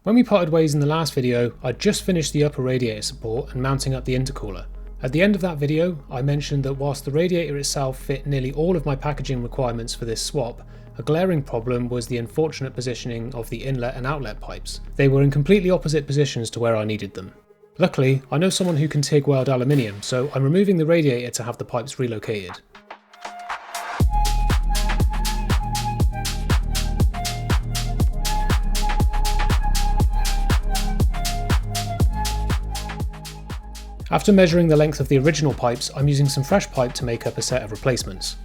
When we parted ways in the last video, I'd just finished the upper radiator support and mounting up the intercooler. At the end of that video, I mentioned that whilst the radiator itself fit nearly all of my packaging requirements for this swap, a glaring problem was the unfortunate positioning of the inlet and outlet pipes. They were in completely opposite positions to where I needed them. Luckily, I know someone who can TIG weld aluminium, so I'm removing the radiator to have the pipes relocated. After measuring the length of the original pipes, I'm using some fresh pipe to make up a set of replacements.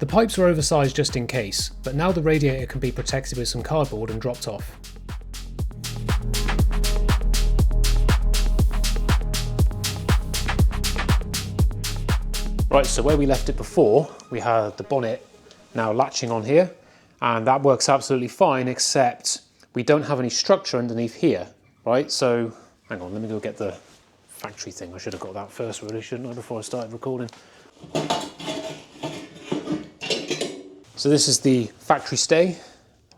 The pipes were oversized just in case, but now the radiator can be protected with some cardboard and dropped off. Right, so where we left it before, we had the bonnet now latching on here, and that works absolutely fine, except we don't have any structure underneath here, right? So, hang on, let me go get the factory thing. I should have got that first really, shouldn't I, before I started recording. So this is the factory stay,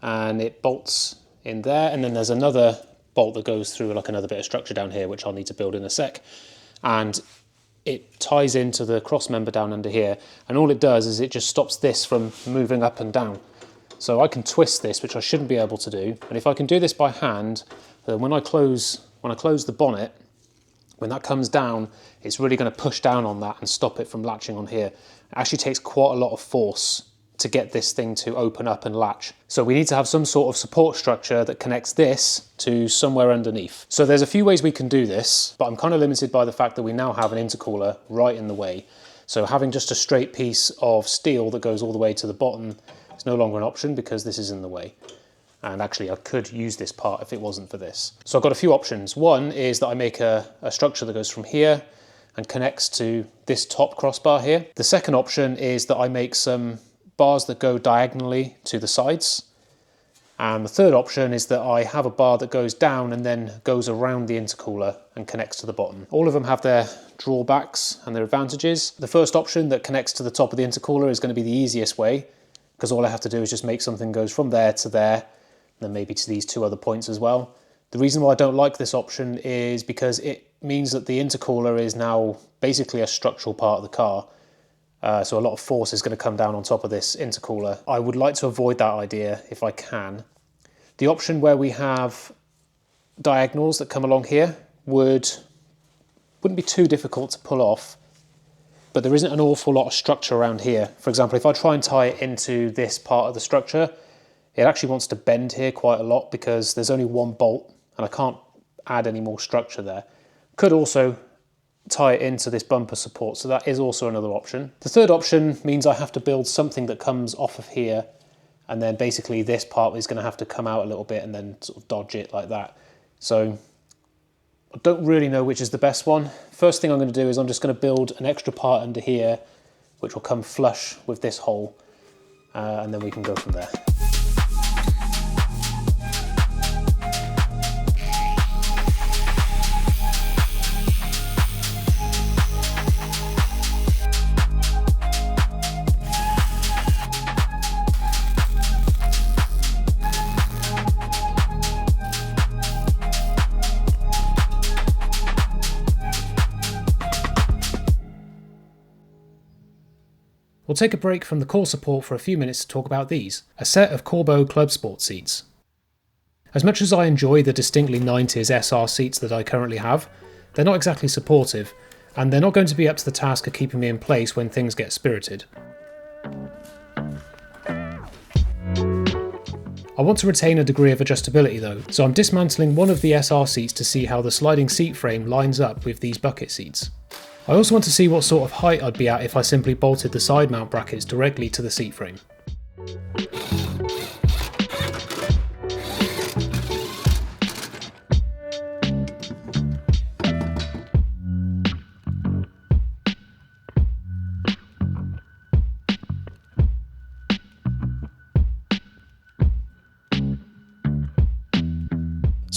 and it bolts in there, and then there's another bolt that goes through like another bit of structure down here, which I'll need to build in a sec. And it ties into the cross member down under here, and all it does is it just stops this from moving up and down. So I can twist this, which I shouldn't be able to do, and if I can do this by hand, then when I close the bonnet, when that comes down, it's really going to push down on that and stop it from latching on here. It actually takes quite a lot of force to get this thing to open up and latch. So we need to have some sort of support structure that connects this to somewhere underneath. So there's a few ways we can do this, but I'm kind of limited by the fact that we now have an intercooler right in the way. So having just a straight piece of steel that goes all the way to the bottom is no longer an option because this is in the way. And actually I could use this part if it wasn't for this. So I've got a few options. One is that I make a structure that goes from here and connects to this top crossbar here. The second option is that I make some bars that go diagonally to the sides. And the third option is that I have a bar that goes down and then goes around the intercooler and connects to the bottom. All of them have their drawbacks and their advantages. The first option that connects to the top of the intercooler is going to be the easiest way, because all I have to do is just make something goes from there to there, and then maybe to these two other points as well. The reason why I don't like this option is because it means that the intercooler is now basically a structural part of the car. So a lot of force is going to come down on top of this intercooler. I would like to avoid that idea if I can. The option where we have diagonals that come along here wouldn't be too difficult to pull off, but there isn't an awful lot of structure around here. For example, if I try and tie it into this part of the structure, it actually wants to bend here quite a lot because there's only one bolt and I can't add any more structure there. Could also tie it into this bumper support, so that is also another option. The third option means I have to build something that comes off of here, and then basically this part is going to have to come out a little bit and then sort of dodge it like that. So I don't really know which is the best one. First thing I'm going to do is I'm just going to build an extra part under here which will come flush with this hole, and then we can go from there. We'll take a break from the core support for a few minutes to talk about these, a set of Corbeau Club Sport seats. As much as I enjoy the distinctly 90s SR seats that I currently have, they're not exactly supportive, and they're not going to be up to the task of keeping me in place when things get spirited. I want to retain a degree of adjustability though, so I'm dismantling one of the SR seats to see how the sliding seat frame lines up with these bucket seats. I also want to see what sort of height I'd be at if I simply bolted the side mount brackets directly to the seat frame.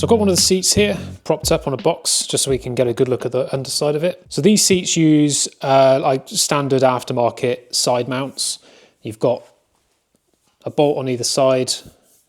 So I've got one of the seats here propped up on a box just so we can get a good look at the underside of it. So these seats use like standard aftermarket side mounts. You've got a bolt on either side,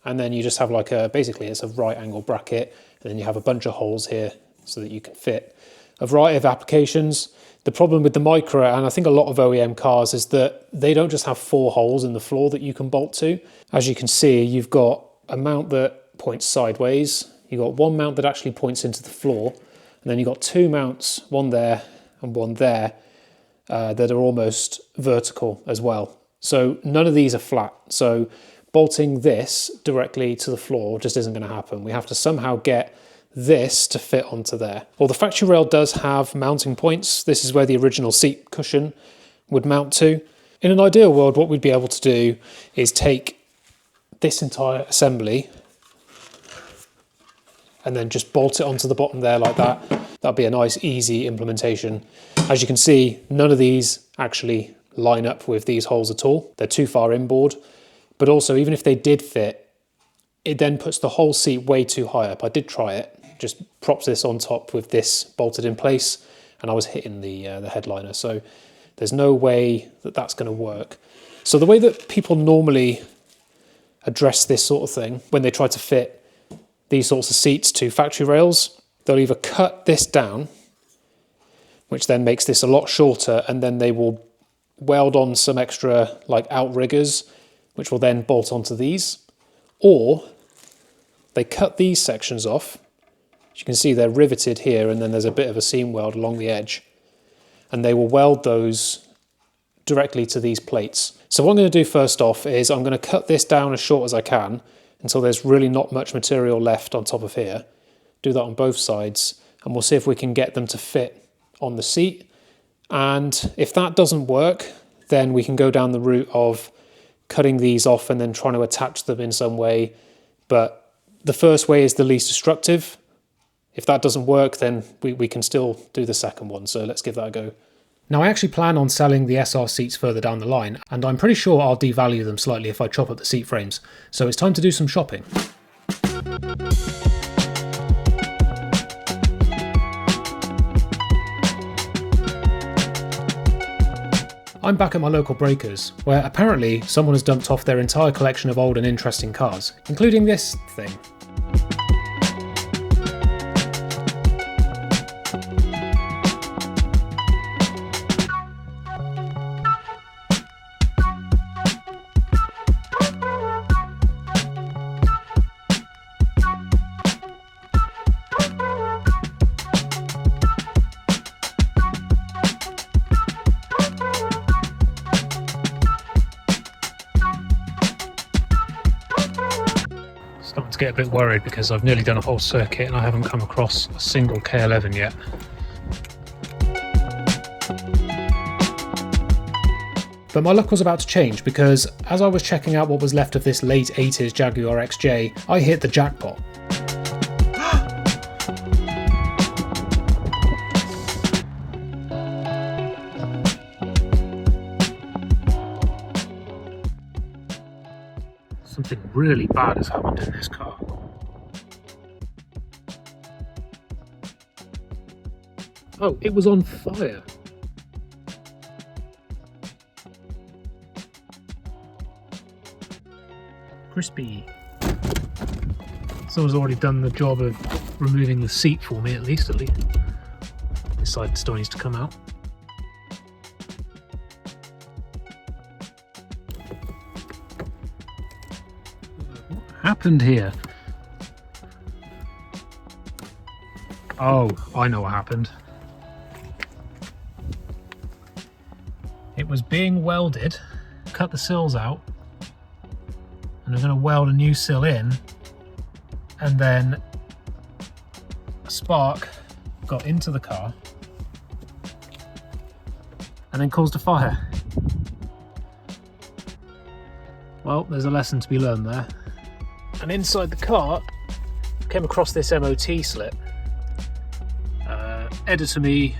and then you just have like basically it's a right angle bracket, and then you have a bunch of holes here so that you can fit a variety of applications. The problem with the Micra, and I think a lot of OEM cars, is that they don't just have 4 holes in the floor that you can bolt to. As you can see, you've got a mount that points sideways. You've got one mount that actually points into the floor, and then you've got 2 mounts, one there and one there, that are almost vertical as well. So none of these are flat. So bolting this directly to the floor just isn't going to happen. We have to somehow get this to fit onto there. Well, the factory rail does have mounting points. This is where the original seat cushion would mount to. In an ideal world, what we'd be able to do is take this entire assembly and then just bolt it onto the bottom there like that. That'd be a nice, easy implementation. As you can see, none of these actually line up with these holes at all. They're too far inboard. But also, even if they did fit, it then puts the whole seat way too high up. I did try it. Just props this on top with this bolted in place, and I was hitting the headliner. So there's no way that that's going to work. So the way that people normally address this sort of thing when they try to fit these sorts of seats to factory rails, they'll either cut this down, which then makes this a lot shorter, and then they will weld on some extra like outriggers, which will then bolt onto these, or they cut these sections off. As you can see, they're riveted here, and then there's a bit of a seam weld along the edge, and they will weld those directly to these plates. So what I'm going to do first off is I'm going to cut this down as short as I can until there's really not much material left on top of here. Do that on both sides, and we'll see if we can get them to fit on the seat. And if that doesn't work, then we can go down the route of cutting these off and then trying to attach them in some way. But the first way is the least destructive. If that doesn't work, then we can still do the second one. So let's give that a go. Now, I actually plan on selling the SR seats further down the line, and I'm pretty sure I'll devalue them slightly if I chop up the seat frames. So it's time to do some shopping. I'm back at my local breakers, where apparently someone has dumped off their entire collection of old and interesting cars, including this thing. Starting to get a bit worried because I've nearly done a whole circuit and I haven't come across a single K11 yet. But my luck was about to change, because as I was checking out what was left of this late 80s Jaguar XJ, I hit the jackpot. Something really bad has happened in this car. Oh, it was on fire. Crispy. Someone's already done the job of removing the seat for me, at least. This side still needs to come out. What happened here? Oh, I know what happened. It was being welded, cut the sills out, and I'm going to weld a new sill in, and then a spark got into the car and then caused a fire. Well, there's a lesson to be learned there. And inside the car, I came across this MOT slip. Editor me,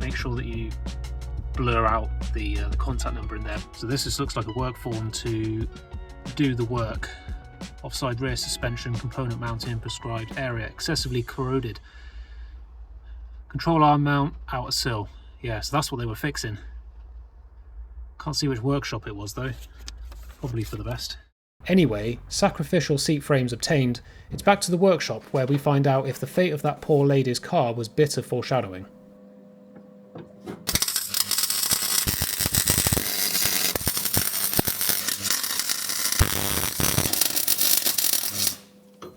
make sure that you blur out the contact number in there. So this just looks like a work form to do the work Offside rear suspension, component mounting in prescribed area, excessively corroded. Control arm mount, outer sill. Yeah, so that's what they were fixing. Can't see which workshop it was though. Probably for the best. Anyway, sacrificial seat frames obtained, it's back to the workshop where we find out if the fate of that poor lady's car was bitter foreshadowing.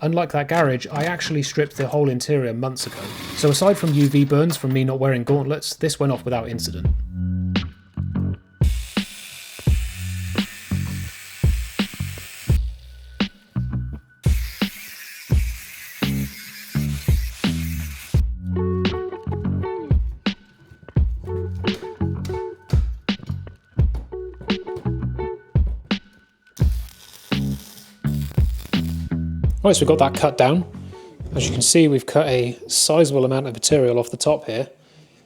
Unlike that garage, I actually stripped the whole interior months ago, so aside from UV burns from me not wearing gauntlets, this went off without incident. Right, so we've got that cut down. As you can see, we've cut a sizable amount of material off the top here.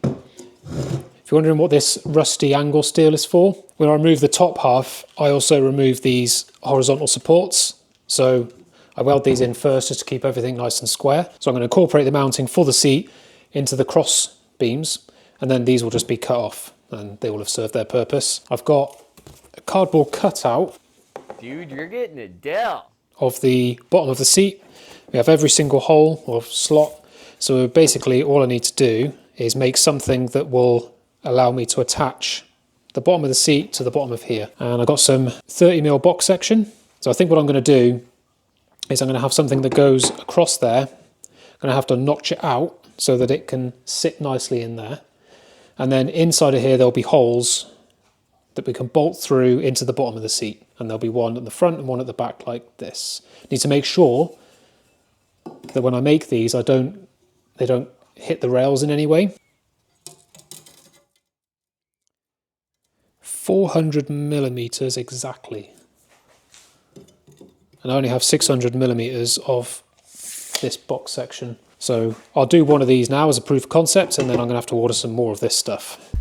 If you're wondering what this rusty angle steel is for, when I remove the top half, I also remove these horizontal supports. So I weld these in first just to keep everything nice and square. So I'm going to incorporate the mounting for the seat into the cross beams, and then these will just be cut off and they will have served their purpose. I've got a cardboard cutout. Dude, you're getting a Dell. Of the bottom of the seat. We have every single hole or slot, so basically all I need to do is make something that will allow me to attach the bottom of the seat to the bottom of here. And I've got some 30mm box section, so I think what I'm going to do is I'm going to have something that goes across there. I'm going to have to notch it out so that it can sit nicely in there, and then inside of here there'll be holes that we can bolt through into the bottom of the seat, and there'll be one at the front and one at the back like this. Need to make sure that when I make these, they don't hit the rails in any way. 400mm exactly, and I only have 600mm of this box section. So I'll do one of these now as a proof of concept, and then I'm going to have to order some more of this stuff.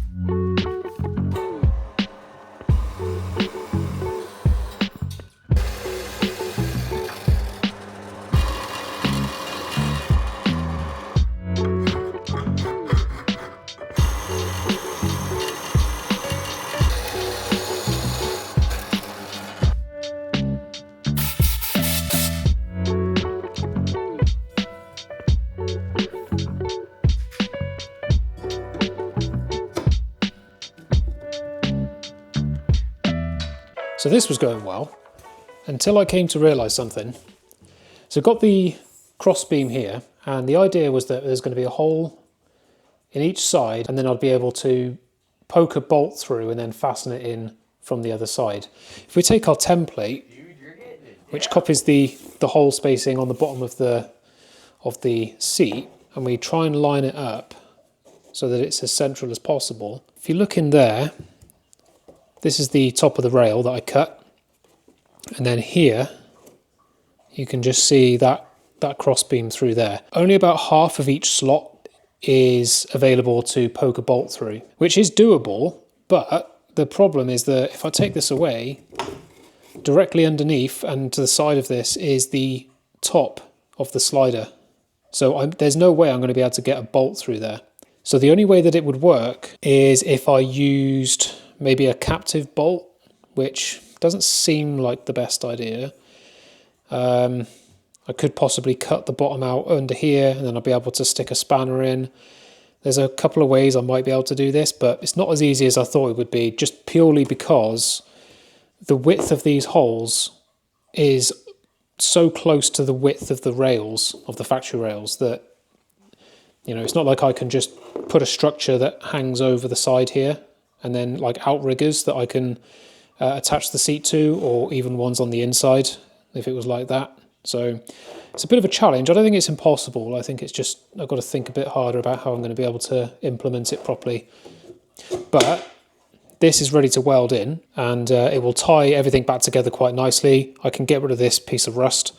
So this was going well until I came to realise something. So I've got the cross beam here, and the idea was that there's going to be a hole in each side, and then I'd be able to poke a bolt through and then fasten it in from the other side. If we take our template, which copies the hole spacing on the bottom of the seat, and we try and line it up so that it's as central as possible. If you look in there, this is the top of the rail that I cut, and then here you can just see that cross beam through there. Only about half of each slot is available to poke a bolt through, which is doable, but the problem is that if I take this away, directly underneath and to the side of this is the top of the slider. So there's no way I'm going to be able to get a bolt through there. So the only way that it would work is if I used maybe a captive bolt, which doesn't seem like the best idea. I could possibly cut the bottom out under here, and then I'll be able to stick a spanner in. There's a couple of ways I might be able to do this, but it's not as easy as I thought it would be, just purely because the width of these holes is so close to the width of the rails, of the factory rails, that, you know, it's not like I can just put a structure that hangs over the side here and then like outriggers that I can attach the seat to, or even ones on the inside if it was like that. So it's a bit of a challenge. I don't think it's impossible. I think it's just I've got to think a bit harder about how I'm going to be able to implement it properly. But this is ready to weld in, and it will tie everything back together quite nicely. I can get rid of this piece of rust.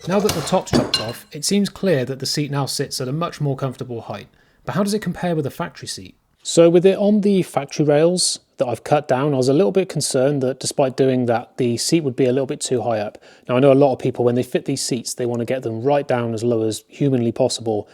Now that the top's chopped off, it seems clear that the seat now sits at a much more comfortable height. But how does it compare with a factory seat? So with it on the factory rails that I've cut down, I was a little bit concerned that despite doing that, the seat would be a little bit too high up. Now I know a lot of people, when they fit these seats, they want to get them right down as low as humanly possible.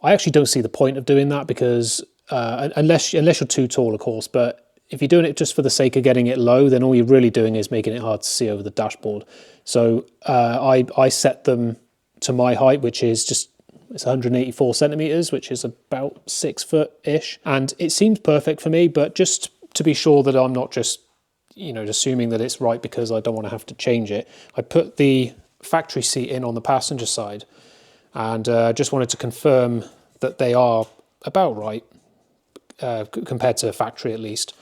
I actually don't see the point of doing that because, unless you're too tall, of course, but if you're doing it just for the sake of getting it low, then all you're really doing is making it hard to see over the dashboard. So I set them to my height, which is it's 184 centimeters, which is about 6 foot-ish. And it seems perfect for me, but just to be sure that I'm not just, assuming that it's right because I don't want to have to change it, I put the factory seat in on the passenger side and just wanted to confirm that they are about right compared to factory at least.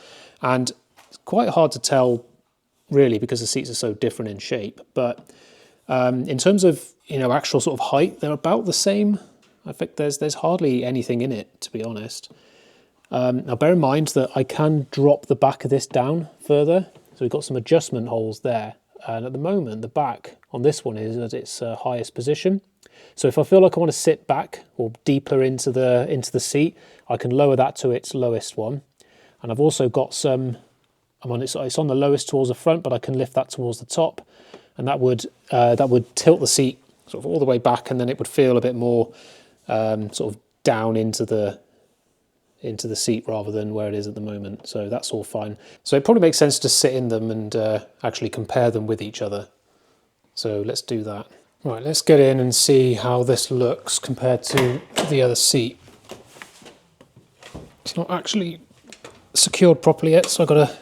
And it's quite hard to tell really because the seats are so different in shape, but in terms of actual sort of height, they're about the same. I think there's hardly anything in it, to be honest. Now bear in mind that I can drop the back of this down further, so we've got some adjustment holes there, and at the moment the back on this one is at its highest position. So if I feel like I want to sit back or deeper into the seat, I can lower that to its lowest one. And I've also got it's on the lowest towards the front, but I can lift that towards the top, and that would tilt the seat sort of all the way back, and then it would feel a bit more sort of down into the seat rather than where it is at the moment. So that's all fine. So it probably makes sense to sit in them and actually compare them with each other. So let's do that. Right, let's get in and see how this looks compared to the other seat. It's not actually secured properly yet, so I've got to...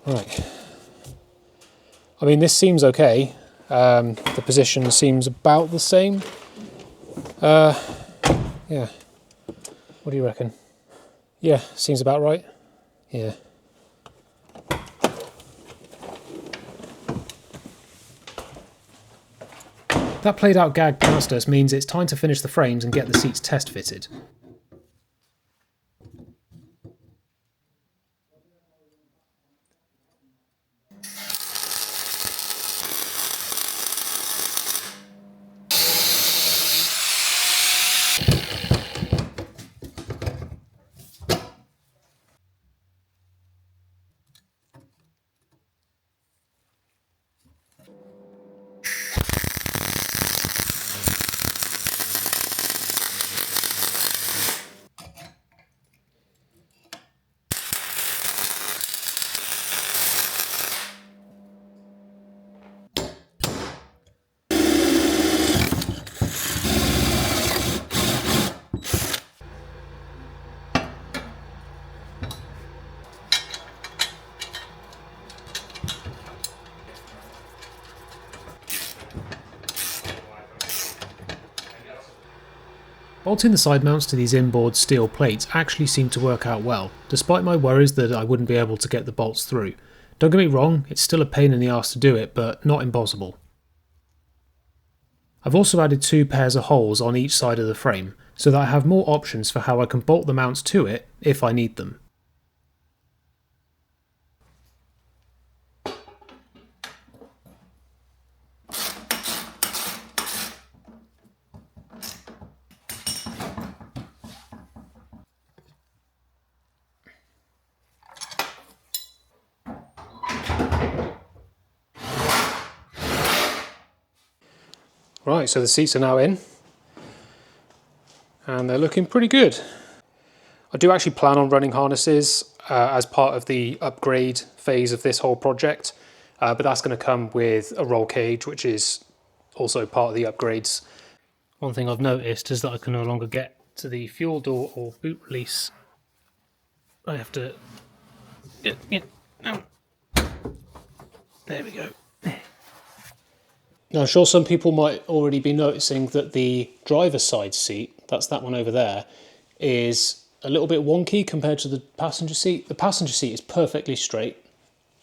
Right. I mean, this seems okay. The position seems about the same. Yeah. What do you reckon? Yeah, seems about right. Yeah. That played out gag past us means it's time to finish the frames and get the seats test fitted. Bolting the side mounts to these inboard steel plates actually seemed to work out well, despite my worries that I wouldn't be able to get the bolts through. Don't get me wrong, it's still a pain in the arse to do it, but not impossible. I've also added 2 pairs of holes on each side of the frame, so that I have more options for how I can bolt the mounts to it if I need them. Right, so the seats are now in, and they're looking pretty good. I do actually plan on running harnesses as part of the upgrade phase of this whole project, but that's going to come with a roll cage, which is also part of the upgrades. One thing I've noticed is that I can no longer get to the fuel door or boot release. I have to... There we go. Now, I'm sure some people might already be noticing that the driver's side seat, that's that one over there, is a little bit wonky compared to the passenger seat. The passenger seat is perfectly straight.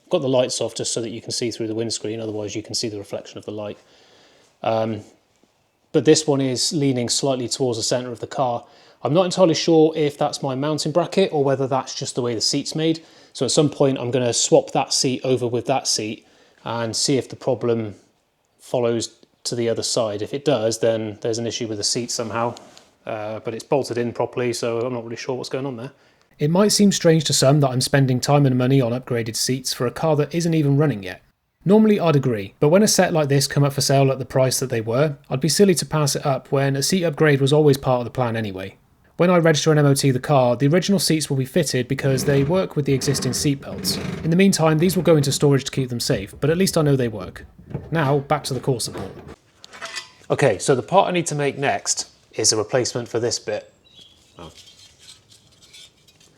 I've got the lights off just so that you can see through the windscreen, otherwise you can see the reflection of the light. But this one is leaning slightly towards the centre of the car. I'm not entirely sure if that's my mounting bracket or whether that's just the way the seat's made. So at some point I'm going to swap that seat over with that seat and see if the problem follows to the other side. If it does, then there's an issue with the seat somehow, but it's bolted in properly, so I'm not really sure what's going on there. It might seem strange to some that I'm spending time and money on upgraded seats for a car that isn't even running yet. Normally I'd agree, but when a set like this come up for sale at the price that they were, I'd be silly to pass it up when a seat upgrade was always part of the plan anyway. When I register and MOT the car, the original seats will be fitted because they work with the existing seat belts. In the meantime, these will go into storage to keep them safe, but at least I know they work. Now, back to the core support. Okay, so the part I need to make next is a replacement for this bit.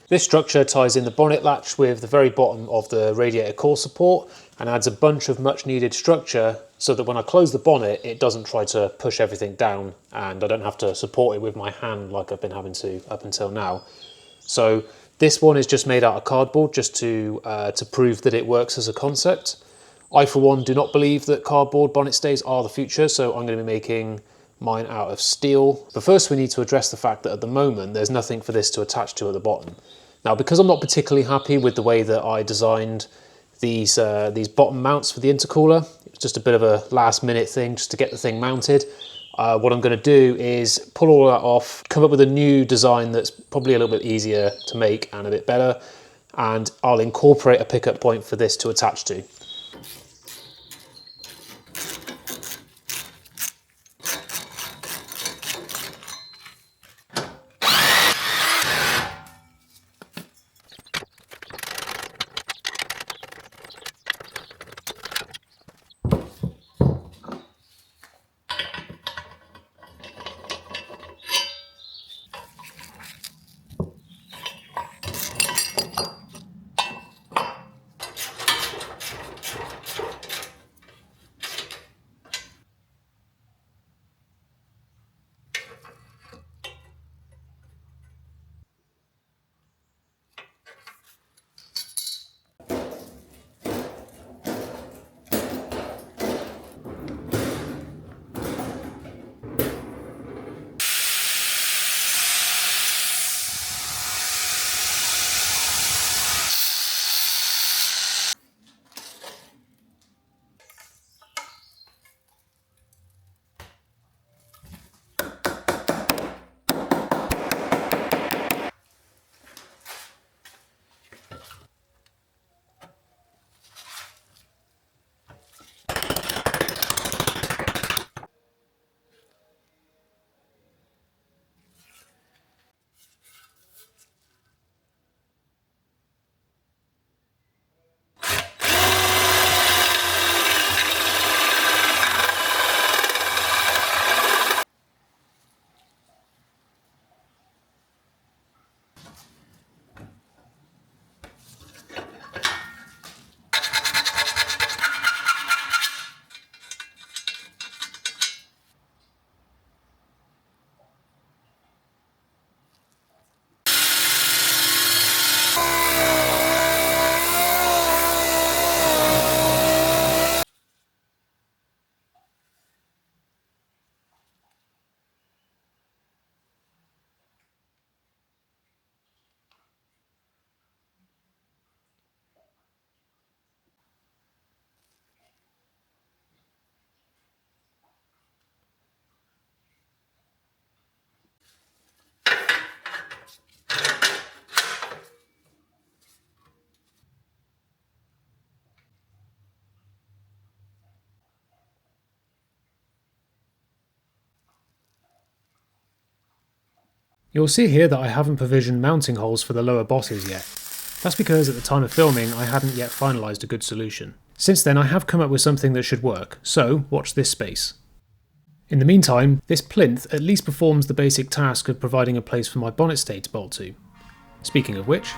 This structure ties in the bonnet latch with the very bottom of the radiator core support and adds a bunch of much needed structure so that when I close the bonnet it doesn't try to push everything down and I don't have to support it with my hand like I've been having to up until now. So this one is just made out of cardboard just to prove that it works as a concept. I for one do not believe that cardboard bonnet stays are the future, so I'm going to be making mine out of steel. But first we need to address the fact that at the moment there's nothing for this to attach to at the bottom. Now, because I'm not particularly happy with the way that I designed these bottom mounts for the intercooler, it was just a bit of a last minute thing just to get the thing mounted. What I'm going to do is pull all that off, come up with a new design that's probably a little bit easier to make and a bit better, and I'll incorporate a pickup point for this to attach to. You'll see here that I haven't provisioned mounting holes for the lower bosses yet. That's because at the time of filming I hadn't yet finalised a good solution. Since then I have come up with something that should work, so watch this space. In the meantime, this plinth at least performs the basic task of providing a place for my bonnet stay to bolt to. Speaking of which,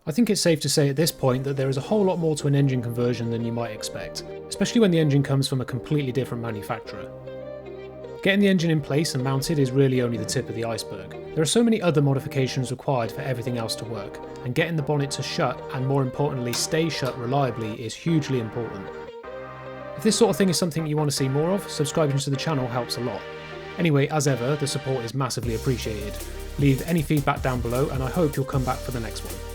I think it's safe to say at this point that there is a whole lot more to an engine conversion than you might expect, especially when the engine comes from a completely different manufacturer. Getting the engine in place and mounted is really only the tip of the iceberg. There are so many other modifications required for everything else to work, and getting the bonnet to shut, and more importantly stay shut reliably, is hugely important. If this sort of thing is something you want to see more of, subscribing to the channel helps a lot. Anyway, as ever, the support is massively appreciated. Leave any feedback down below and I hope you'll come back for the next one.